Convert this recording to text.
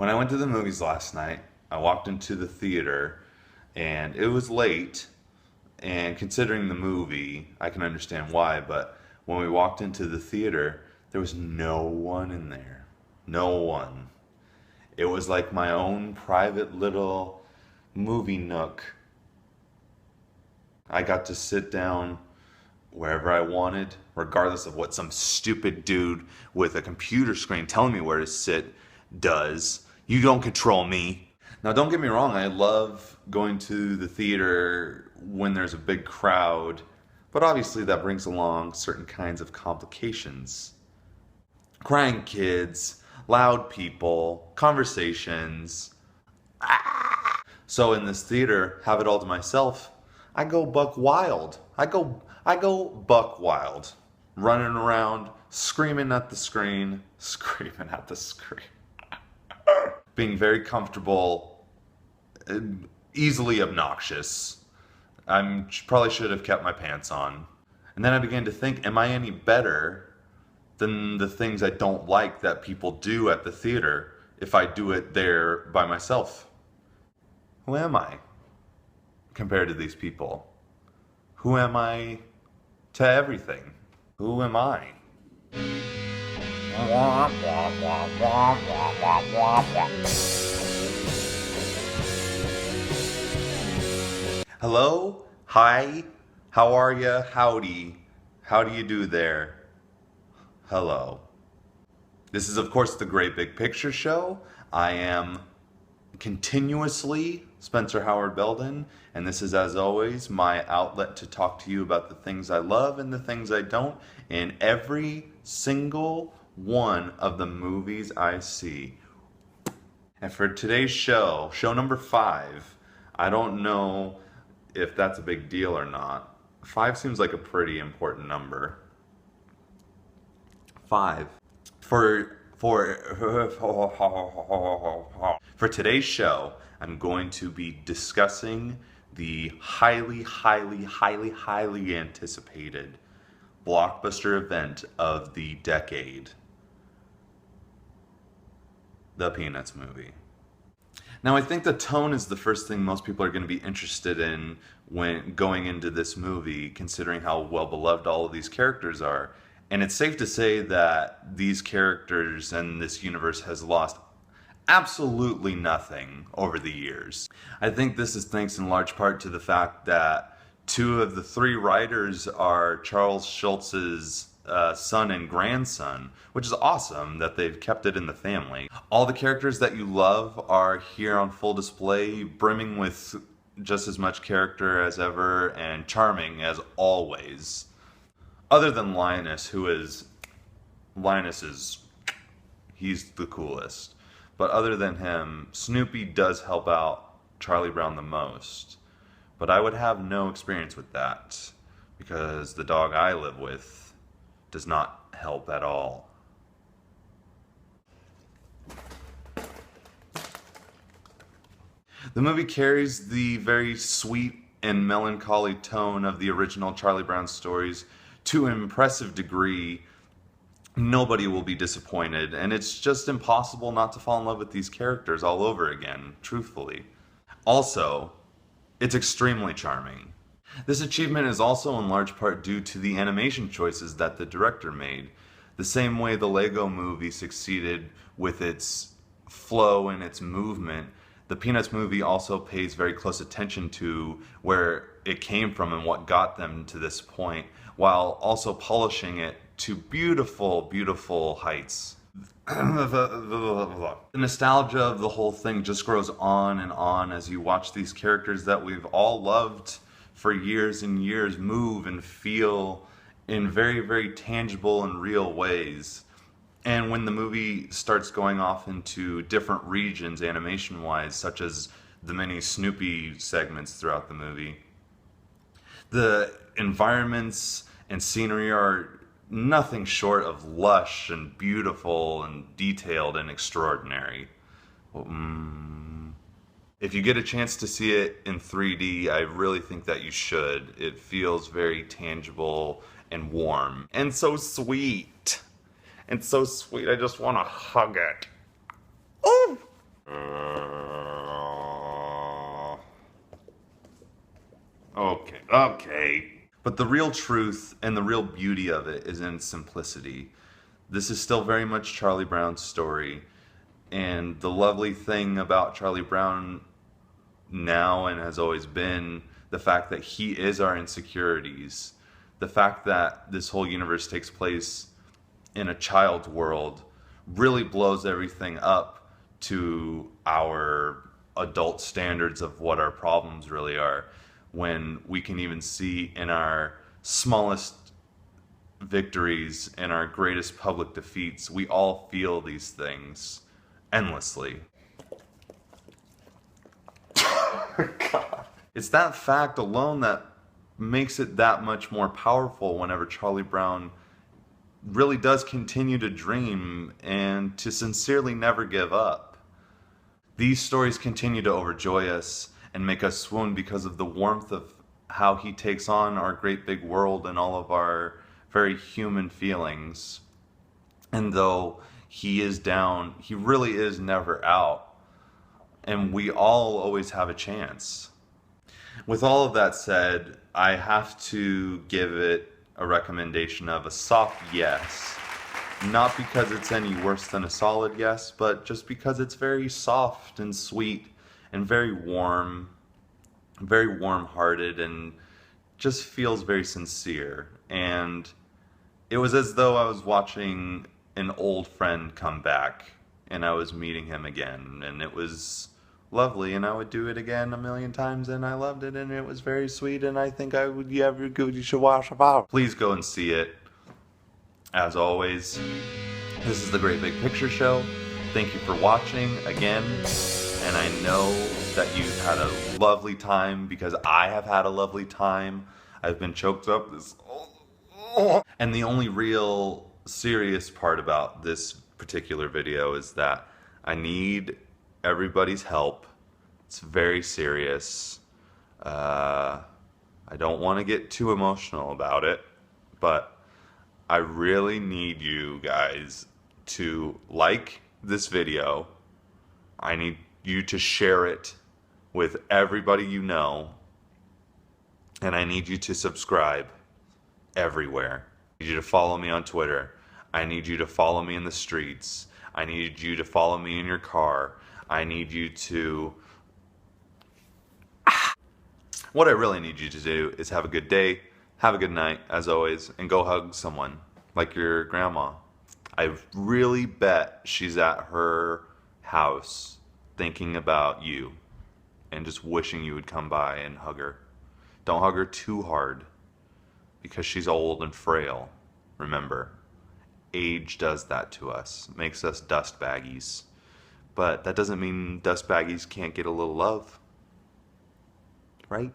When I went to the movies last night, I walked into the theater and it was late. And considering the movie, I can understand why, but when we walked into the theater, there was no one in there. No one. It was like my own private little movie nook. I got to sit down wherever I wanted, regardless of what some stupid dude with a computer screen telling me where to sit does. You don't control me. Now, don't get me wrong, I love going to the theater when there's a big crowd, but obviously that brings along certain kinds of complications. Crying kids, loud people, conversations. So in this theater, have it all to myself, I go buck wild. I go buck wild, running around, screaming at the screen, being very comfortable, easily obnoxious. I probably should have kept my pants on. And then I began to think, am I any better than the things I don't like that people do at the theater if I do it there by myself? Who am I compared to these people? Who am I to everything? Who am I? Hello? Hi? How are ya? Howdy? How do you do there? Hello. This is, of course, the Great Big Picture Show. I am continuously Spencer Howard Belden, and this is, as always, my outlet to talk to you about the things I love and the things I don't in every single one of the movies I see. And for today's show, show number 5, I don't know if that's a big deal or not. 5 seems like a pretty important number. 5. For today's show, I'm going to be discussing the highly anticipated blockbuster event of the decade, the Peanuts movie. Now, I think the tone is the first thing most people are going to be interested in when going into this movie, considering how well beloved all of these characters are. And it's safe to say that these characters and this universe has lost absolutely nothing over the years. I think this is thanks in large part to the fact that 2 of the 3 writers are Charles Schulz's son and grandson, which is awesome that they've kept it in the family. All the characters that you love are here on full display, brimming with just as much character as ever and charming as always. Other than Linus, he's the coolest. But other than him, Snoopy does help out Charlie Brown the most. But I would have no experience with that, because the dog I live with does not help at all. The movie carries the very sweet and melancholy tone of the original Charlie Brown stories to an impressive degree. Nobody will be disappointed, and it's just impossible not to fall in love with these characters all over again, truthfully. Also, it's extremely charming. This achievement is also in large part due to the animation choices that the director made. The same way the Lego movie succeeded with its flow and its movement, the Peanuts movie also pays very close attention to where it came from and what got them to this point, while also polishing it to beautiful, beautiful heights. The nostalgia of the whole thing just grows on and on as you watch these characters that we've all loved for years and years move and feel in very, very tangible and real ways. And when the movie starts going off into different regions animation-wise, such as the many Snoopy segments throughout the movie, the environments and scenery are nothing short of lush and beautiful and detailed and extraordinary. If you get a chance to see it in 3D, I really think that you should. It feels very tangible and warm and so sweet. And so sweet, I just want to hug it. Oh! Okay. But the real truth and the real beauty of it is in its simplicity. This is still very much Charlie Brown's story. And the lovely thing about Charlie Brown now and has always been the fact that he is our insecurities. The fact that this whole universe takes place in a child's world really blows everything up to our adult standards of what our problems really are, when we can even see in our smallest victories and our greatest public defeats, we all feel these things endlessly. God. It's that fact alone that makes it that much more powerful whenever Charlie Brown really does continue to dream and to sincerely never give up. These stories continue to overjoy us and make us swoon because of the warmth of how he takes on our great big world and all of our very human feelings. And though he is down, he really is never out. And we all always have a chance. With all of that said, I have to give it a recommendation of a soft yes. Not because it's any worse than a solid yes, but just because it's very soft and sweet and very warm-hearted, and just feels very sincere. And it was as though I was watching an old friend come back and I was meeting him again, and it was lovely, and I would do it again a million times, and I loved it, and it was very sweet, and I think I would, you should watch about. Please go and see it. As always, this is the Great Big Picture Show. Thank you for watching again, and I know that you've had a lovely time, because I have had a lovely time. I've been choked up this... And the only real serious part about this particular video is that I need everybody's help. It's very serious. I don't want to get too emotional about it, but I really need you guys to like this video. I need you to share it with everybody you know, and I need you to subscribe everywhere. I need you to follow me on Twitter. I need you to follow me in the streets. I need you to follow me in your car. I need you to... What I really need you to do is have a good day, have a good night, as always, and go hug someone, like your grandma. I really bet she's at her house thinking about you and just wishing you would come by and hug her. Don't hug her too hard, because she's old and frail. Remember, age does that to us, makes us dust baggies. But that doesn't mean dust baggies can't get a little love, right?